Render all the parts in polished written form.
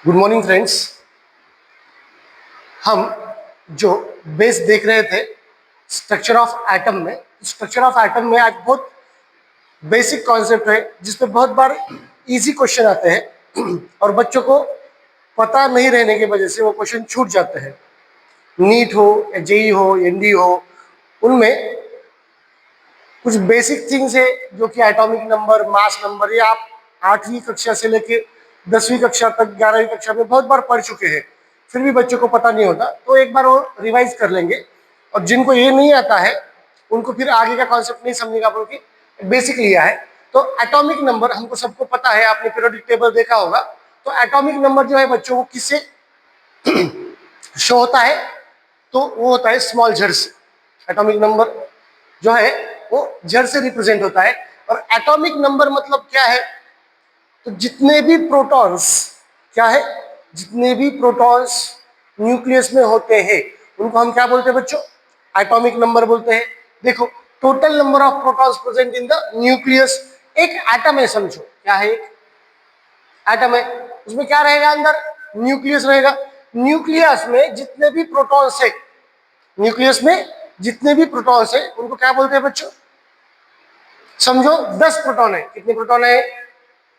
Good morning friends. हम जो base देख रहे थे स्ट्रक्चर ऑफ एटम में, स्ट्रक्चर ऑफ एटम में आज बहुत बेसिक कॉन्सेप्ट है जिसपे बहुत बार इजी क्वेश्चन आते हैं और बच्चों को पता नहीं रहने की वजह से वो क्वेश्चन छूट जाते हैं। नीट हो या जेई हो, एनडी हो, उनमें कुछ बेसिक थिंग्स है जो कि एटॉमिक नंबर, मास नंबर, ये आप 8वीं कक्षा से लेके 10वीं कक्षा तक, 11वीं कक्षा में बहुत बार पढ़ चुके हैं, फिर भी बच्चों को पता नहीं होता, तो एक बार वो रिवाइज कर लेंगे। और जिनको ये नहीं आता है उनको फिर आगे का कॉन्सेप्ट नहीं समझेगा, बल्कि बेसिक लिया है। तो एटॉमिक नंबर हमको सबको पता है, आपने पीरियोडिक टेबल देखा होगा। तो एटॉमिक नंबर जो है बच्चों को किससे शो होता है? तो वो होता है स्मॉल जड़ से। एटॉमिक नंबर जो है वो जड़ से रिप्रेजेंट होता है। और एटॉमिक नंबर मतलब क्या है? तो जितने भी प्रोटॉन्स, क्या है, जितने भी प्रोटॉन्स न्यूक्लियस में होते हैं उनको हम क्या बोलते हैं बच्चों? एटॉमिक नंबर बोलते हैं। देखो, total number of protons present in the nucleus, एक एटम है समझो, क्या है? एक एटम है, उसमें क्या रहेगा? अंदर न्यूक्लियस रहेगा। न्यूक्लियस में जितने भी प्रोटॉन्स है, न्यूक्लियस में जितने भी प्रोटॉन्स है उनको क्या बोलते हैं बच्चों? समझो 10 प्रोटॉन है। कितने प्रोटॉन है?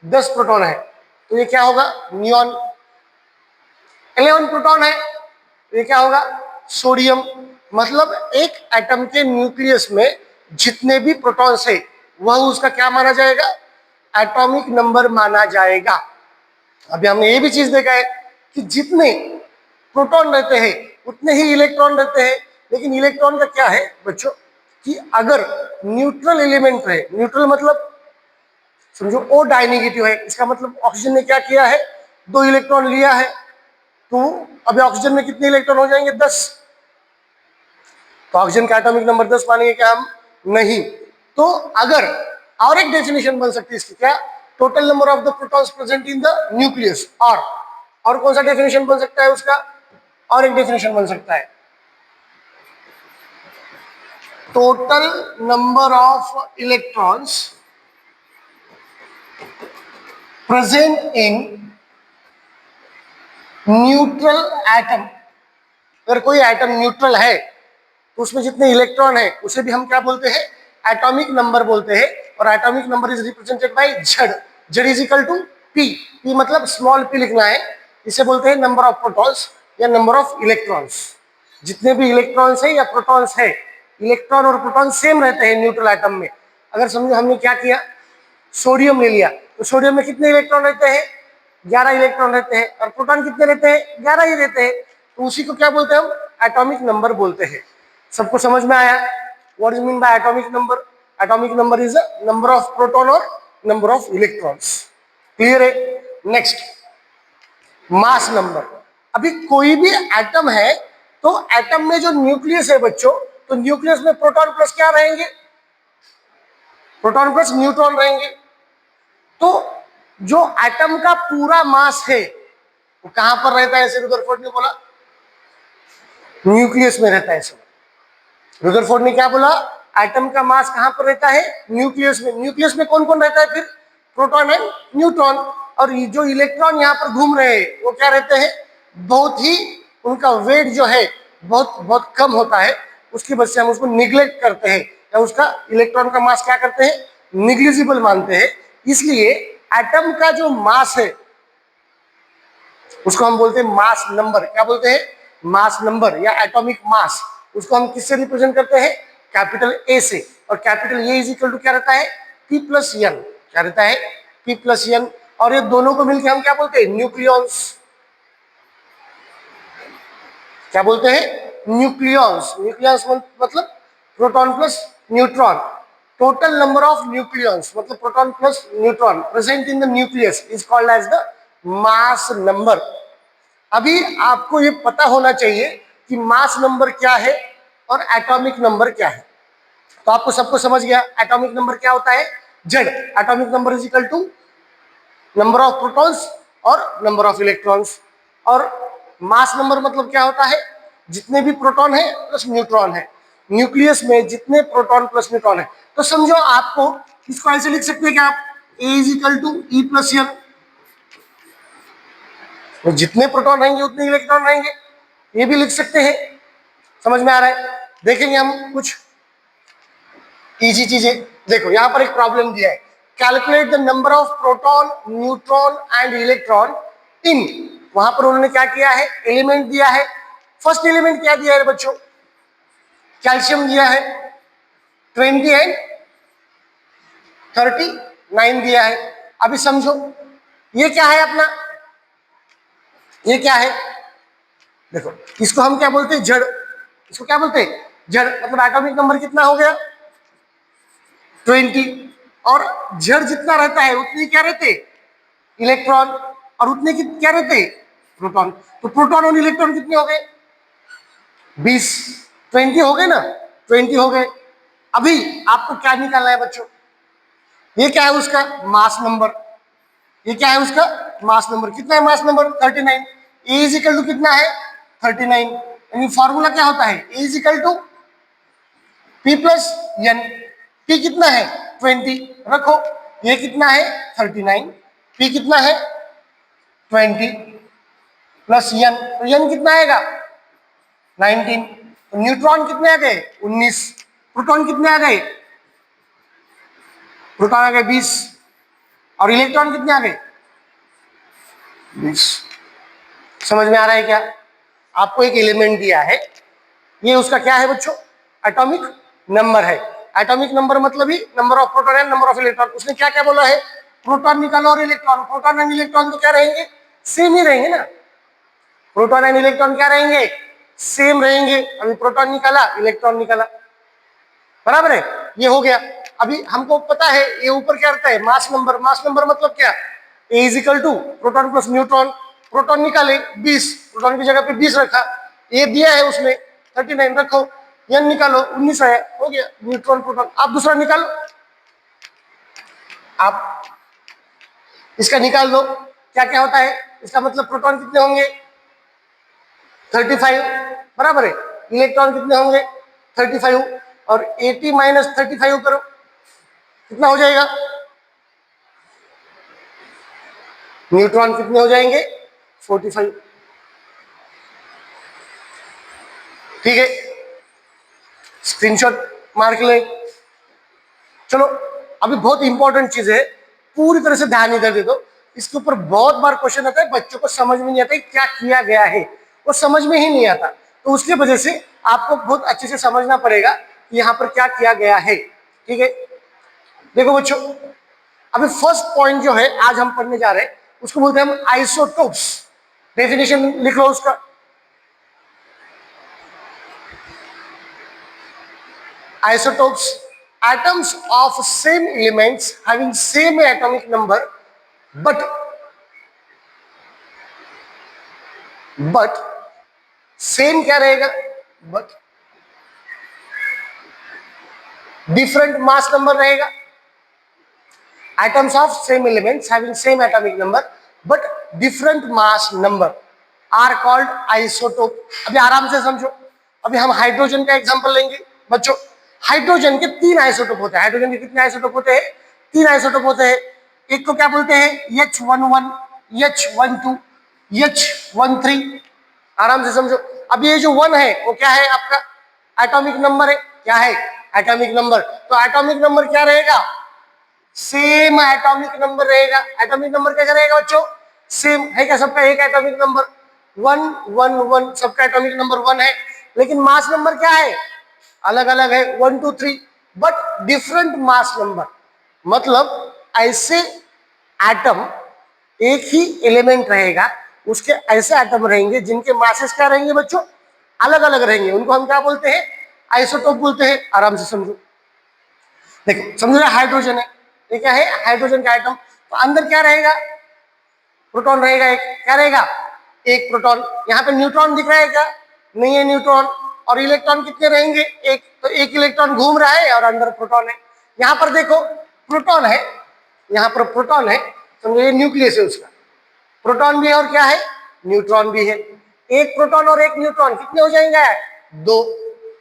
10 प्रोटॉन है, तो ये क्या होगा? नियॉन। 11 प्रोटॉन है, तो ये क्या होगा? सोडियम। मतलब एक एटम के न्यूक्लियस में जितने भी प्रोटॉन्स है वह उसका क्या माना जाएगा? एटॉमिक नंबर माना जाएगा। अभी हमने ये भी चीज देखा है कि जितने प्रोटॉन रहते हैं उतने ही इलेक्ट्रॉन रहते हैं, लेकिन इलेक्ट्रॉन का क्या है बच्चों कि अगर न्यूट्रल एलिमेंट है, न्यूट्रल मतलब समझो ओ डाइनेगेटिव है, इसका मतलब ऑक्सीजन ने क्या किया है? 2 इलेक्ट्रॉन लिया है, तो अभी ऑक्सीजन में कितने इलेक्ट्रॉन हो जाएंगे? 10। तो ऑक्सीजन का एटॉमिक नंबर 10 मानेंगे क्या हम? नहीं। तो अगर और एक डेफिनेशन बन सकती है इसकी, क्या? Total number of the protons present in the nucleus. और कौन सा डेफिनेशन बन सकता है उसका? और एक डेफिनेशन बन सकता है, total number of electrons present in neutral atom. अगर कोई एटम न्यूट्रल है तो उसमें जितने इलेक्ट्रॉन है उसे भी हम क्या बोलते हैं? एटॉमिक नंबर बोलते हैं। और atomic number is represented by Z। Z is equal to P। P मतलब स्मॉल p लिखना है। इसे बोलते हैं नंबर ऑफ प्रोटॉन्स या नंबर ऑफ इलेक्ट्रॉन्स। जितने भी इलेक्ट्रॉन्स है या प्रोटॉन्स है, इलेक्ट्रॉन और प्रोटॉन सेम रहते हैं न्यूट्रल एटम में। अगर समझो हमने क्या किया, सोडियम ले लिया, तो सोडियम में कितने इलेक्ट्रॉन रहते हैं? 11 इलेक्ट्रॉन रहते हैं। और प्रोटॉन कितने रहते हैं? 11 ही रहते हैं। तो उसी को क्या बोलते हैं हम? एटॉमिक नंबर बोलते हैं। सबको समझ में आया? What is mean bye atomic number? Atomic number is number of proton और नंबर ऑफ इलेक्ट्रॉन्स। क्लियर है? नेक्स्ट, मास नंबर। अभी कोई भी एटम है तो एटम में जो न्यूक्लियस है बच्चों, तो न्यूक्लियस में प्रोटॉन प्लस क्या रहेंगे? प्रोटॉन प्लस न्यूट्रॉन रहेंगे। तो जो एटम का पूरा मास है वो कहां पर रहता है? ऐसे रुदरफोर्ड ने बोला न्यूक्लियस में रहता है। रुदरफोर्ड ने क्या बोला? एटम का मास कहां पर रहता है? न्यूक्लियस में। न्यूक्लियस में कौन कौन रहता है फिर? Proton and neutron. और ये जो इलेक्ट्रॉन यहाँ पर घूम रहे हैं वो क्या रहते हैं? बहुत ही, उनका वेट जो है बहुत बहुत कम होता है, उसकी वजह से हम उसको निग्लेक्ट करते हैं, या उसका इलेक्ट्रॉन का मास क्या करते हैं? निग्लिजिबल मानते हैं। इसलिए एटम का जो मास है उसको हम बोलते हैं मास नंबर। क्या बोलते हैं? मास नंबर या एटॉमिक मास। उसको हम किससे रिप्रेजेंट करते हैं? कैपिटल ए से। और capital A is equal to क्या रहता है? P plus N. क्या रहता है? P plus N. और ये दोनों को मिलकर हम क्या बोलते हैं? न्यूक्लियॉन्स। क्या बोलते हैं? न्यूक्लियॉन्स। न्यूक्लियॉन्स मतलब proton plus neutron. Total number of nucleons मतलब proton plus neutron present in the nucleus is called as the mass number. अभी आपको ये पता होना चाहिए कि मास नंबर क्या है और एटॉमिक नंबर क्या है। तो आपको सबको समझ गया एटॉमिक नंबर क्या होता है? Z। Atomic number is equal to number of protons और नंबर ऑफ इलेक्ट्रॉन्स। और मास नंबर मतलब क्या होता है? जितने भी प्रोटॉन है प्लस न्यूट्रॉन है। न्यूक्लियस में जितने प्रोटॉन प्लस न्यूट्रॉन है। तो समझो आपको इसको ऐसे लिख सकते हैं कि आप A is equal to E plus N. तो जितने प्रोटॉन रहेंगे उतने इलेक्ट्रॉन रहेंगे, ये भी लिख सकते हैं। समझ में आ रहा है? देखेंगे हम कुछ इजी चीजें। देखो यहां पर एक प्रॉब्लम दिया है, calculate the number of proton, neutron and electron in. वहां पर उन्होंने क्या किया है, एलिमेंट दिया है। फर्स्ट एलिमेंट क्या दिया है बच्चों, कैल्शियम दिया है, 20 एंड 39 दिया है। अभी समझो ये क्या है अपना, ये क्या है, देखो इसको हम क्या बोलते हैं, जड़। इसको क्या बोलते हैं, जड़। मतलब एटॉमिक नंबर कितना हो गया, 20। और जड़ जितना रहता है उतने क्या रहते, इलेक्ट्रॉन, और उतने की क्या रहते, प्रोटॉन। तो प्रोटॉन और इलेक्ट्रॉन कितने हो गए, 20। 20 हो गए ना, 20 हो गए। अभी आपको क्या निकालना है बच्चों, ये क्या है उसका मास नंबर। ये क्या है उसका मास नंबर, कितना है mass number, 39। A is equal to कितना है, 39। यानी फॉर्मूला क्या होता है, A is equal to P plus N. P कितना है, 20 रखो, ये कितना है 39, पी कितना है 20 प्लस एन, तो एन कितना आएगा 19। तो न्यूट्रॉन कितने आ गए 19, प्रोटॉन कितने आ गए, प्रोटॉन आ गए 20, और इलेक्ट्रॉन कितने आ गए 20। समझ में आ रहा है क्या? आपको एक एलिमेंट दिया है, ये उसका क्या है बच्चों, एटॉमिक नंबर है। एटॉमिक नंबर मतलब ही number of proton and number of electron. उसने क्या क्या बोला है, प्रोटॉन निकालो और इलेक्ट्रॉन। प्रोटॉन एंड इलेक्ट्रॉन तो क्या रहेंगे, सेम ही रहेंगे ना। प्रोटॉन एंड इलेक्ट्रॉन क्या रहेंगे, सेम रहेंगे। अभी प्रोटॉन निकाला, इलेक्ट्रॉन निकाला, बराबर है, ये हो गया। अभी हमको पता है ये ऊपर क्या रहता है, मास नंबर। मास नंबर मतलब क्या, A is equal to proton plus neutron. Proton निकाले 20, प्रोटॉन की जगह पे 20 रखा, ये दिया है उसमें 39 रखो, एन निकालो 19 है, हो गया न्यूट्रॉन प्रोटॉन। आप दूसरा निकालो, आप इसका निकाल दो, क्या क्या होता है इसका मतलब, प्रोटॉन कितने होंगे 35, बराबर है, इलेक्ट्रॉन कितने होंगे 35, और 80 माइनस 35 करो, कितना हो जाएगा, न्यूट्रॉन कितने हो जाएंगे 45। ठीक है, स्क्रीनशॉट मार के ले। चलो अभी बहुत इंपॉर्टेंट चीज है, पूरी तरह से ध्यान इधर दे दो। इसके ऊपर बहुत बार क्वेश्चन आता है, बच्चों को समझ में नहीं आता क्या किया गया है, वो समझ में ही नहीं आता। तो उसकी वजह से आपको बहुत अच्छे से समझना पड़ेगा कि यहाँ पर क्या किया गया है। ठीक है, देखो बच्चों, अभी फर्स्ट पॉइंट जो है आज हम पढ़ने जा रहे हैं उसको बोलते हैं हम आइसोटोप्स। डेफिनेशन लिख लो उसका, isotopes, atoms of same elements having same atomic number but same क्या रहेगा, but different mass number रहेगा। atoms of same elements having same atomic number but different mass number are called isotope। अभी आराम से समझो, अभी हम हाइड्रोजन का एग्जांपल लेंगे बच्चों। हाइड्रोजन के 3 आइसोटोप होते हैं। हाइड्रोजन के कितने आइसोटोप होते हैं, 3 आइसोटोप होते हैं। एक को क्या बोलते हैं H11, H12, H13। आराम से समझो, अब ये जो 1 है वो क्या है आपका एटॉमिक नंबर है, क्या है एटॉमिक नंबर। तो एटॉमिक नंबर क्या रहेगा, सेम एटॉमिक नंबर रहेगा। एटॉमिक नंबर कैसा रहेगा बच्चों, सेम है क्या सबका, एक एटॉमिक नंबर 1 1 1, सबका एटॉमिक नंबर 1 है। लेकिन मास नंबर क्या है, अलग अलग है 1 2 3, बट डिफरेंट मास नंबर। मतलब ऐसे एटम, एक ही एलिमेंट रहेगा, उसके ऐसे एटम रहेंगे जिनके मासेस क्या रहेंगे बच्चों, अलग अलग रहेंगे। उनको हम क्या बोलते हैं, आइसोटोप बोलते हैं। आराम से समझो, देखो समझो हाइड्रोजन है, ये क्या है हाइड्रोजन का एटम। तो अंदर क्या रहेगा, प्रोटॉन रहेगा एक, क्या रहेगा एक प्रोटॉन। यहाँ पे न्यूट्रॉन दिख रहा है क्या, नहीं है न्यूट्रॉन। और इलेक्ट्रॉन कितने रहेंगे, एक। तो एक इलेक्ट्रॉन घूम रहा है और अंदर प्रोटॉन है। यहाँ पर देखो प्रोटॉन है, यहाँ पर प्रोटॉन है, समझो ये न्यूक्लियस है उसका। प्रोटॉन भी है और क्या है न्यूट्रॉन भी है। एक प्रोटॉन और एक न्यूट्रॉन कितने हो जाएंगे, 2।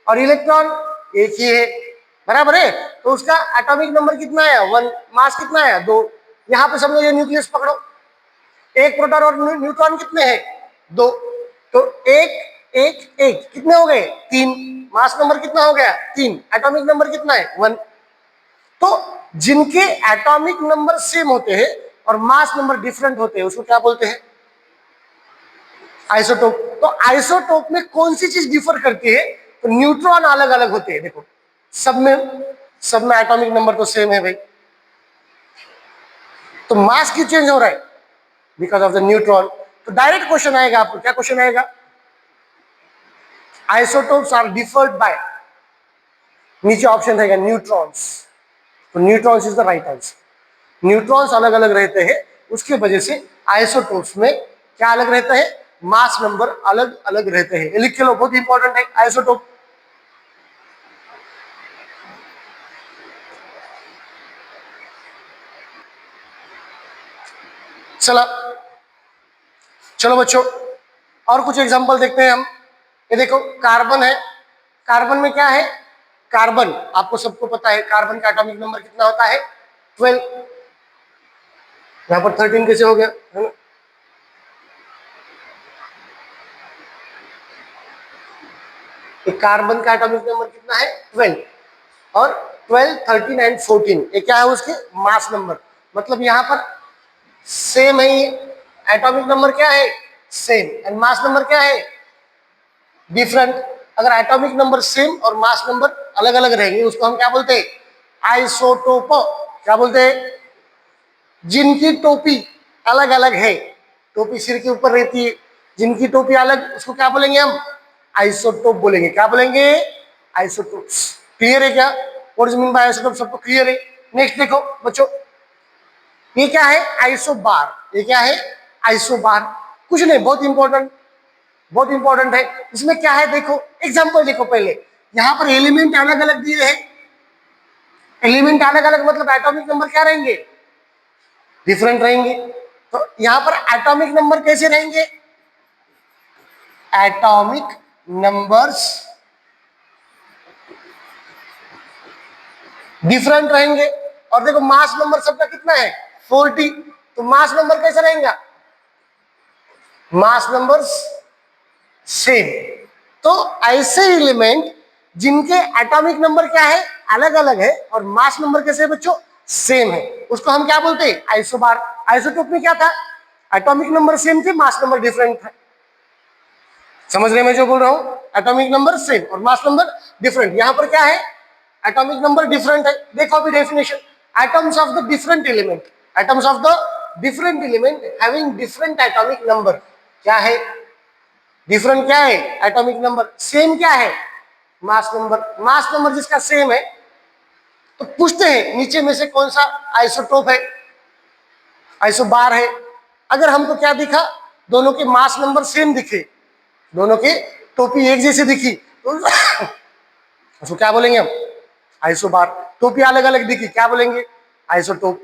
और इलेक्ट्रॉन एक ही है, बराबर है। तो उसका एटॉमिक नंबर कितना है 1, मास कितना है 2। यहाँ पे समझो ये न्यूक्लियस पकड़ो, एक प्रोटॉन और न्यूट्रॉन कितने हैं? 2। तो एक एक एक कितने हो गए? 3। मास नंबर कितना हो गया? 3। एटॉमिक नंबर कितना है? 1। तो जिनके एटॉमिक नंबर सेम होते हैं और मास नंबर डिफरेंट होते हैं उसको क्या बोलते हैं? आइसोटोप। तो आइसोटोप में कौन सी चीज डिफर करती है? तो न्यूट्रॉन अलग अलग होते हैं। देखो सब में एटॉमिक नंबर तो सेम है भाई, तो मास क्यों चेंज हो रहा है? Because of the neutron. तो डायरेक्ट क्वेश्चन आएगा आपको, क्या क्वेश्चन आएगा? आइसोटोप्स आर डिफर्ड बाय, नीचे ऑप्शन रहेगा न्यूट्रॉन्स। तो neutrons is the right answer. Neutrons अलग अलग रहते हैं, उसके वजह से आइसोटोप्स में क्या अलग रहता है? मास नंबर अलग अलग रहते हैं। लिख के लो, बहुत इंपॉर्टेंट है आइसोटोप। चलो बच्चों, और कुछ एग्जांपल देखते हैं हम। ये देखो कार्बन है, कार्बन में क्या है? कार्बन आपको सबको पता है, कार्बन का एटॉमिक नंबर कितना होता है? 12। यहां पर 13 कैसे हो गया? है ना? कार्बन का एटॉमिक नंबर कितना है? 12। और 12, 13 एंड 14 ये क्या है? उसके मास नंबर। मतलब यहां पर सेम है, एटॉमिक नंबर क्या है? सेम। एंड मास नंबर क्या है? डिफरेंट। अगर एटॉमिक नंबर सेम और मास नंबर अलग अलग रहेंगे उसको हम क्या बोलते हैं? आइसोटोप। क्या बोलते हैं? जिनकी टोपी अलग अलग है, टोपी सिर के ऊपर रहती है, जिनकी टोपी अलग, उसको क्या बोलेंगे हम? आइसोटोप बोलेंगे। क्या बोलेंगे? आइसोटोप्स। क्लियर है क्या? What is mean bye isotope? सबको क्लियर है? नेक्स्ट देखो बच्चों, ये क्या है? आइसोबार। ये क्या है? आइसोबार। कुछ नहीं, बहुत इंपॉर्टेंट है। इसमें क्या है देखो, एग्जांपल देखो पहले। यहां पर एलिमेंट अलग अलग दिए हैं, एलिमेंट अलग अलग मतलब एटॉमिक नंबर क्या रहेंगे? डिफरेंट रहेंगे। तो यहां पर एटॉमिक नंबर कैसे रहेंगे? एटॉमिक नंबर्स डिफरेंट रहेंगे। और देखो मास नंबर सबका कितना है? 40। तो मास नंबर कैसे रहेगा? मास नंबर्स सेम। तो ऐसे एलिमेंट जिनके एटॉमिक नंबर क्या है? अलग अलग है, और मास नंबर कैसे है बच्चों? सेम है, उसको हम क्या बोलते हैं? आइसोबार। आइसोटोप में क्या था? एटॉमिक नंबर सेम थे, मास नंबर डिफरेंट था। समझ रहे मैं जो बोल रहा हूं? एटॉमिक नंबर सेम और मास नंबर डिफरेंट। यहां पर क्या है? एटॉमिक नंबर डिफरेंट है। देखो अभी definition, atoms of the different element, atoms of the different element having different atomic number. क्या है? डिफरेंट क्या है? Atomic number. सेम क्या है? Mass number. मास नंबर जिसका सेम है, तो पूछते हैं नीचे में से कौन सा आइसोटोप है? आइसोबार है। अगर हमको क्या दिखा? दोनों के मास नंबर सेम दिखे, दोनों की टोपी एक जैसी दिखी, तो उसको क्या बोलेंगे हम? आइसोबार। टोपी अलग अलग दिखी, क्या बोलेंगे? आइसोटोप।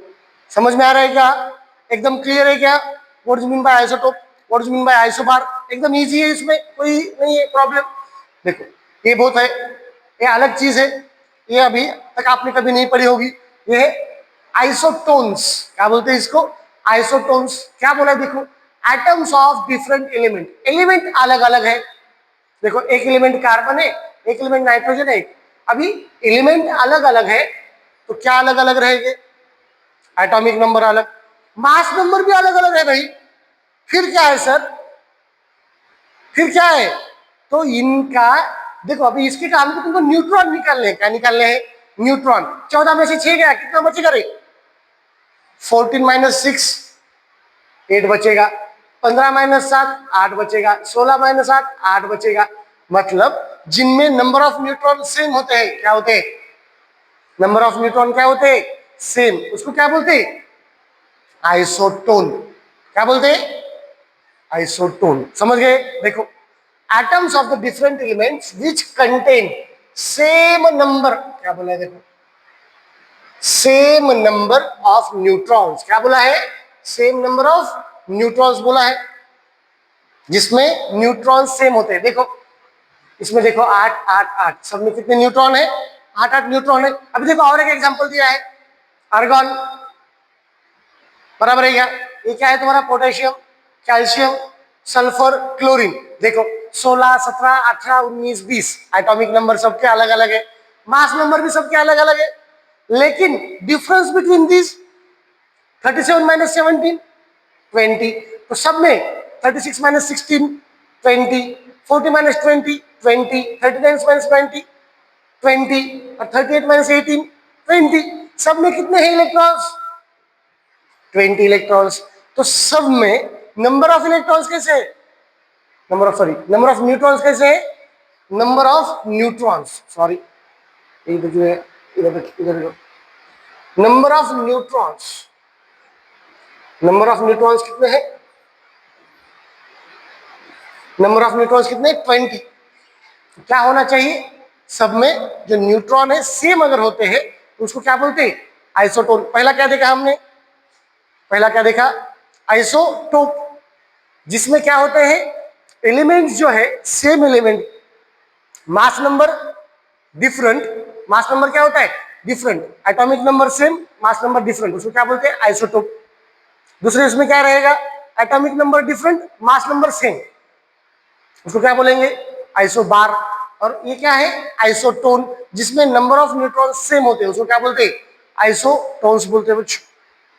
समझ में आ रहा है क्या? एकदम क्लियर है क्या? What is mean bye isotope, what is mean bye isobar? एकदम इजी है, इसमें कोई नहीं है प्रॉब्लम। देखो ये बहुत है, ये अलग चीज है, ये अभी तक आपने कभी नहीं पढ़ी होगी। ये है आइसोटोन्स। क्या बोलते हैं इसको? आइसोटोन्स। क्या बोला है देखो, atoms of different element. Element अलग अलग है। देखो एक एलिमेंट कार्बन है, एक एलिमेंट नाइट्रोजन है। अभी एलिमेंट अलग अलग है, तो क्या अलग अलग रहेंगे? एटॉमिक नंबर अलग, मास नंबर भी अलग अलग है भाई। फिर क्या है सर? फिर क्या है? तो इनका देखो, अभी इसके काम को तुमको न्यूट्रॉन निकालने हैं। क्या निकालने हैं? न्यूट्रॉन। 14 में से 6 गया, कितना बचेगा रे? 14 माइनस 6 8 बचेगा। 15 माइनस 7 8 बचेगा। 16 माइनस 8 8 बचेगा। मतलब जिनमें नंबर ऑफ न्यूट्रॉन सेम होते हैं, क्या होते हैं? नंबर ऑफ न्यूट्रॉन क्या होते हैं? सेम। उसको क्या बोलते हैं? आइसोटोन। क्या बोलते हैं? आइसोटोन। समझ गए? देखो atoms of the different elements which contain same number, क्या बोला है देखो, सेम नंबर ऑफ न्यूट्रॉन्स। क्या बोला है? सेम नंबर ऑफ न्यूट्रॉन्स बोला है, जिसमें न्यूट्रॉन सेम होते हैं। देखो इसमें देखो 8 8 8, सब में कितने न्यूट्रॉन है? 8 8 न्यूट्रॉन है। अभी देखो और एक एग्जांपल दिया है, आर्गन। बराबर है क्या? ये क्या है तुम्हारा? पोटेशियम। Calcium, sulphur, chlorine. देखो 16, 17, 18, 19, 20 एटॉमिक नंबर सबके अलग अलग है, मास नंबर भी सबके अलग अलग है, लेकिन डिफरेंस बिटवीन दिस 37 माइनस 17 20। तो सब में 36 माइनस 16 20, 40 माइनस 20 20, 39 माइनस 20 20 और 38 माइनस 18 20। सब में कितने हैं इलेक्ट्रॉन्स? 20 इलेक्ट्रॉन्स। तो सब में नंबर ऑफ इलेक्ट्रॉन्स कैसे है? नंबर ऑफ न्यूट्रॉन्स कैसे है? नंबर ऑफ न्यूट्रॉन्स, सॉरी इधर जो है, इधर number of neutrons, number of neutrons कितने हैं? नंबर ऑफ न्यूट्रॉन्स कितने? 20। क्या होना चाहिए? सब में जो न्यूट्रॉन है सेम अगर होते हैं तो उसको क्या बोलते हैं? आइसोटोन। पहला क्या देखा हमने? पहला क्या देखा? आइसोटोप, जिसमें क्या होते हैं? एलिमेंट्स जो है same element, mass number different. Mass number क्या होता है? Different. Atomic number same, mass number different, उसको क्या बोलते हैं? आइसोटोप। दूसरे इसमें क्या रहेगा? Atomic number different, mass number same, उसको क्या बोलेंगे? आइसोबार। और ये क्या है? आइसोटोन, जिसमें नंबर ऑफ न्यूट्रॉन सेम होते हैं, उसको क्या बोलते हैं? आइसोटोन्स बोलते हैं बच्चों।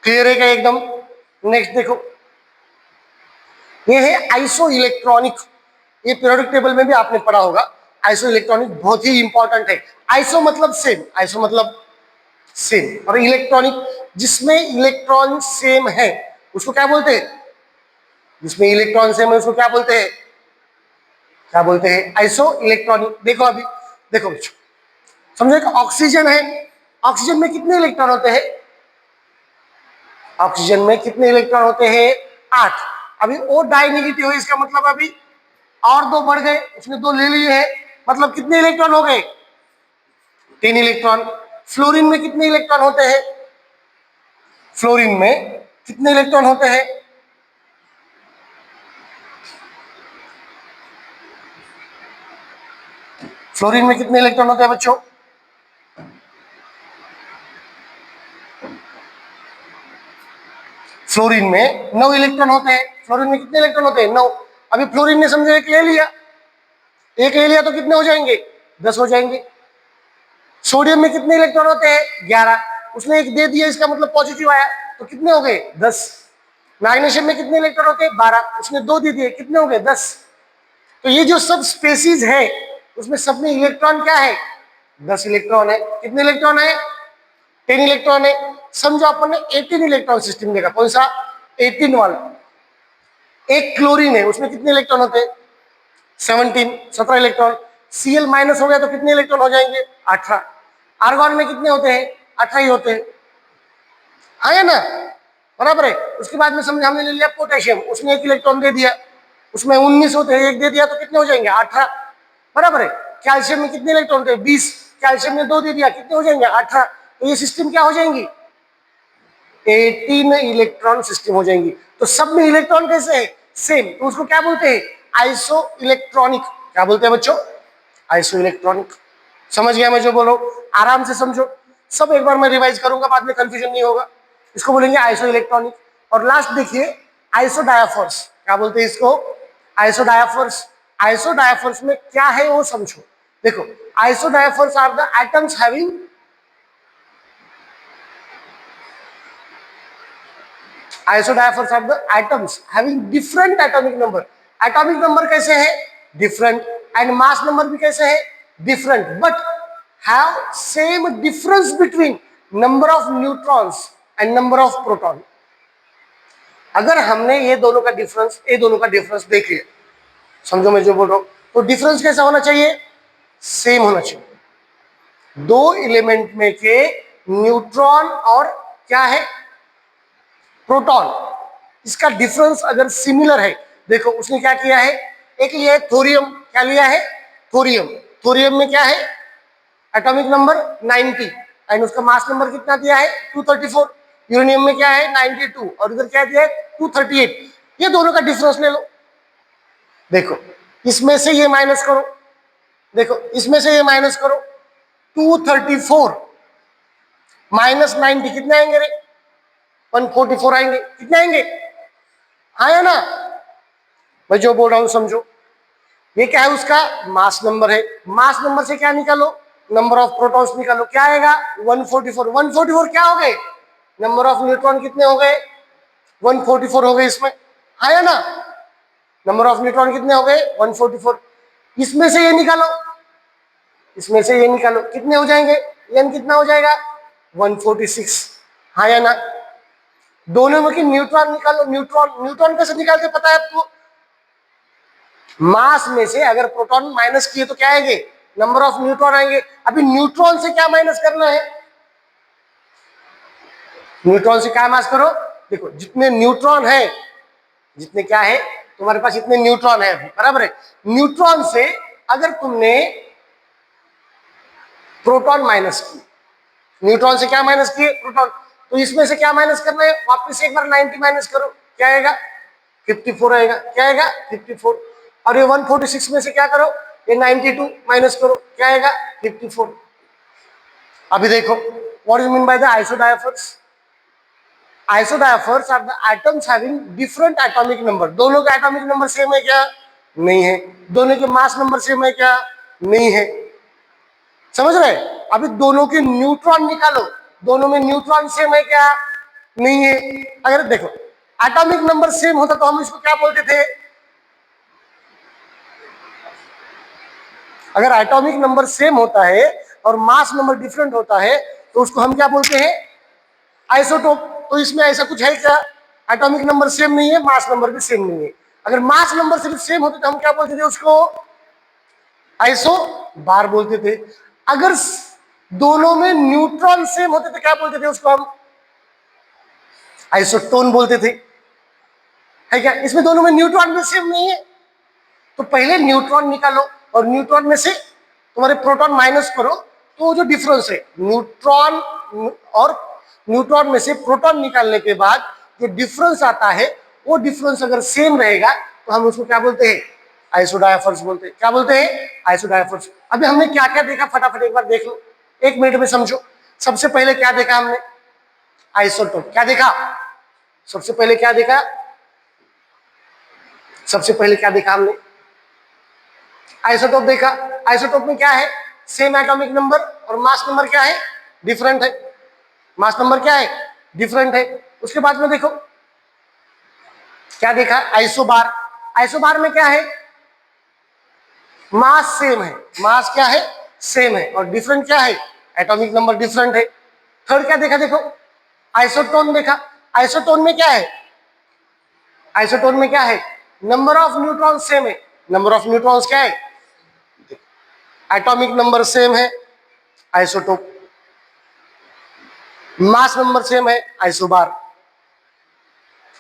क्लियर है क्या एकदम? नेक्स्ट देखो, ये है आइसो इलेक्ट्रॉनिक। ये पीरियोडिक टेबल में भी आपने पढ़ा होगा। आइसो इलेक्ट्रॉनिक बहुत ही इंपॉर्टेंट है। आइसो मतलब सेम, आइसो मतलब सेम, और इलेक्ट्रॉनिक जिसमें इलेक्ट्रॉन सेम है उसको क्या बोलते हैं? जिसमें इलेक्ट्रॉन सेम है उसको क्या बोलते हैं? क्या बोलते हैं? Iso electronic. देखो अभी, देखो बच्चों, समझो एक ऑक्सीजन है, ऑक्सीजन में कितने इलेक्ट्रॉन होते हैं? ऑक्सीजन में कितने इलेक्ट्रॉन होते हैं? 8। अभी ओ डाई नेगेटिव है, इसका मतलब अभी और 2 बढ़ गए, उसने 2 ले लिए हैं, मतलब कितने इलेक्ट्रॉन हो गए? 10 इलेक्ट्रॉन। फ्लोरीन में कितने इलेक्ट्रॉन होते हैं? फ्लोरीन में कितने इलेक्ट्रॉन होते हैं? फ्लोरीन में कितने इलेक्ट्रॉन होते हैं बच्चों? फ्लोरीन में 9 इलेक्ट्रॉन होते हैं। फ्लोरीन में कितने इलेक्ट्रॉन होते हैं? 9। अभी फ्लोरीन ने समझो एक ले लिया, एक ले लिया तो कितने हो जाएंगे? 10 हो जाएंगे। सोडियम में कितने इलेक्ट्रॉन होते हैं? 11। उसने एक दे दिया, इसका मतलब पॉजिटिव आया, तो कितने हो गए? 10। मैग्नीशियम में कितने इलेक्ट्रॉन होते हैं? 12। उसने 2 दे दिए, कितने हो गए? 10। तो ये जो सब स्पेसीज है उसमें सब में इलेक्ट्रॉन क्या है? 10 इलेक्ट्रॉन है। कितने इलेक्ट्रॉन है? 10 इलेक्ट्रॉन है। समझो अपन ने 18 इलेक्ट्रॉन सिस्टम देखा, कौन सा? 18 वाला। एक क्लोरीन है, उसमें कितने इलेक्ट्रॉन होते हैं? 17 इलेक्ट्रॉन। Cl माइनस हो गया तो कितने इलेक्ट्रॉन हो जाएंगे? 18। आर्गॉन में कितने होते हैं? 18 ही होते हैं, है ना? बराबर है। उसके बाद में समझ हमने ले लिया पोटेशियम, उसने 1 इलेक्ट्रॉन दे दिया, उसमें 19 होते हैं, 1 दे दिया तो कितने हो जाएंगे? 18। बराबर है। कैल्शियम में कितने इलेक्ट्रॉन होते हैं? 20। कैल्शियम में 2 दे दिया, कितने हो जाएंगे? 18। तो ये सिस्टम क्या हो जाएंगी? 18 इलेक्ट्रॉन सिस्टम हो जाएंगी। तो सब में इलेक्ट्रॉन कैसे है? सेम। तो उसको क्या बोलते हैं? Iso electronic. क्या बोलते हैं बच्चों? Iso electronic. समझ गया मैं जो बोलो? आराम से समझो, सब एक बार मैं रिवाइज करूंगा, बाद में कंफ्यूजन नहीं होगा। इसको बोलेंगे आइसो इलेक्ट्रॉनिक। और लास्ट देखिए, आइसो डायाफर्स। क्या बोलते हैं इसको? आइसो डायाफर्स। आइसो डायाफर्स में क्या है वो समझो। देखो, isodiaphers are the atoms having, isodiaphers are the atoms having different atomic number. atomic number कैसे है? different, and mass number भी कैसे है? different, but have same difference between number of neutrons and number of proton. अगर हमने ये दोनों का डिफरेंस देख लिया, समझो मैं जो बोल रहा हूं, तो डिफरेंस कैसा होना चाहिए? सेम होना चाहिए। 2 एलिमेंट में के न्यूट्रॉन और क्या है? प्रोटॉन, इसका डिफरेंस अगर सिमिलर है, देखो उसने क्या किया है? एक लिया है थोरियम। क्या लिया है? थोरियम। थोरियम में क्या है? एटॉमिक नंबर 90, एंड उसका मास नंबर कितना दिया है? 234। यूरेनियम में क्या है? 92, और इधर क्या दिया है? 238। ये दोनों का डिफरेंस ले लो। देखो इसमें से ये माइनस करो, देखो इसमें से ये माइनस करो, 234 माइनस 90 कितने आएंगे रे? 144 आएंगे। कितने आएंगे? आया ना? मैं जो बोल रहा हूं समझो। ये क्या है, उसका मास नंबर है। मास नंबर से क्या निकालो, नंबर ऑफ प्रोटॉन्स निकालो। क्या आएगा 144। 144 क्या हो गए, नंबर ऑफ न्यूट्रॉन कितने हो गए, 144 हो गए इसमें, हाँ या ना। नंबर ऑफ न्यूट्रॉन कितने हो गए 144। इसमें से ये निकालो, इसमें से ये निकालो, कितने हो जाएंगे, एन कितना हो जाएगा 146, हाँ या ना। दोनों में की न्यूट्रॉन निकालो। न्यूट्रॉन न्यूट्रॉन कैसे निकालते पता है आपको, मास में से अगर प्रोटॉन माइनस किए तो क्या आएंगे, नंबर ऑफ न्यूट्रॉन आएंगे। अभी न्यूट्रॉन से क्या माइनस करना है, न्यूट्रॉन से क्या माइनस करो, देखो जितने न्यूट्रॉन है, जितने क्या है तुम्हारे पास इतने न्यूट्रॉन है बराबर है। न्यूट्रॉन से अगर तुमने प्रोटॉन माइनस किए, न्यूट्रॉन से क्या माइनस किए, प्रोटॉन, तो इसमें से क्या माइनस करना है, वापस एक बार 90 माइनस करो, क्या आएगा 54 आएगा, क्या आएगा 54। और ये 146 में से क्या करो, ये 92 माइनस करो, क्या आएगा 54। अभी देखो what is mean by the isodiaphers. Isodiaphers are the atoms having different atomic number. दोनों का एटॉमिक नंबर सेम है क्या, नहीं है। दोनों के मास नंबर सेम है क्या, नहीं है। समझ रहे, अभी दोनों के न्यूट्रॉन निकालो, दोनों में न्यूट्रॉन सेम है क्या, नहीं है। अगर देखो एटॉमिक नंबर सेम होता तो हम इसको क्या बोलते थे, अगर एटॉमिक नंबर सेम होता है और मास नंबर डिफरेंट होता है तो उसको हम क्या बोलते हैं, आइसोटोप। तो इसमें ऐसा कुछ है क्या, एटॉमिक नंबर सेम नहीं है, मास नंबर भी सेम नहीं है। अगर मास नंबर सिर्फ सेम होते तो हम क्या बोलते थे उसको, आइसो बार बोलते थे। अगर दोनों में न्यूट्रॉन सेम होते तो क्या बोलते थे उसको हम, आइसोटोन बोलते थे, है क्या। इसमें दोनों में न्यूट्रॉन भी सेम नहीं है, तो पहले न्यूट्रॉन निकालो और न्यूट्रॉन में से तुम्हारे प्रोटॉन माइनस करो, तो जो डिफरेंस है न्यूट्रॉन और न्यूट्रॉन में से प्रोटॉन निकालने के बाद जो डिफरेंस आता है, वो डिफरेंस अगर सेम रहेगा तो हम उसको क्या बोलते हैं, आइसोडायफर्स बोलते हैं। क्या बोलते हैं, आइसोडायफर्स। अभी हमने क्या क्या देखा, फटाफट एक बार देख लो, 1 मिनट में समझो। सबसे पहले क्या देखा हमने, आइसोटोप। क्या देखा, सबसे पहले क्या देखा, सबसे पहले क्या देखा हमने, आइसोटोप देखा। आइसोटोप में क्या है, सेम एटॉमिक नंबर और मास नंबर क्या है, डिफरेंट है। मास नंबर क्या है, डिफरेंट है। उसके बाद में देखो क्या देखा, आइसोबार। आइसोबार में क्या है, मास सेम है, मास क्या है, सेम है, और डिफरेंट क्या है, एटॉमिक नंबर डिफरेंट है। थर्ड क्या देखा, देखो आइसोटोन देखा। आइसोटोन में क्या है, आइसोटोन में क्या है, नंबर ऑफ न्यूट्रॉन सेम है। नंबर ऑफ न्यूट्रॉन्स क्या है, एटॉमिक नंबर सेम है, आइसोटोप। मास नंबर सेम है, आइसोबार।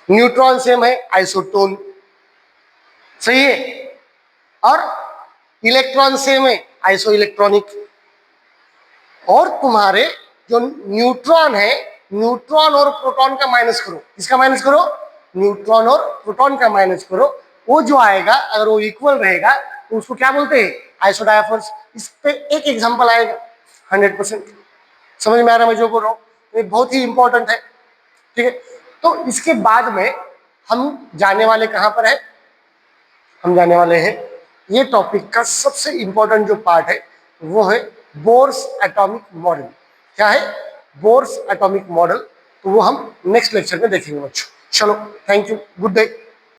न्यूट्रॉन सेम है, आइसोटोन। सही है। और इलेक्ट्रॉन सेम है, आइसो इलेक्ट्रॉनिक। और तुम्हारे जो न्यूट्रॉन है, न्यूट्रॉन और प्रोटॉन का माइनस करो। इसका माइनस करो, न्यूट्रॉन और प्रोटॉन का माइनस करो, वो जो आएगा अगर वो इक्वल रहेगा तो उसको क्या बोलते हैं, आइसोडायफर्स। इस पे एक एग्जांपल आएगा 100%। समझ में आ रहा है मैं जो बोल रहा हूँ, ये बहुत ही इंपॉर्टेंट है, ठीक है। तो इसके बाद में हम जाने वाले कहां पर है, हम जाने वाले हैं, ये टॉपिक का सबसे इंपॉर्टेंट जो पार्ट है वो है बोर्स एटॉमिक मॉडल। क्या है, बोर्स एटॉमिक मॉडल। तो वो हम नेक्स्ट लेक्चर में देखेंगे बच्चों। चलो, थैंक यू, गुड डे।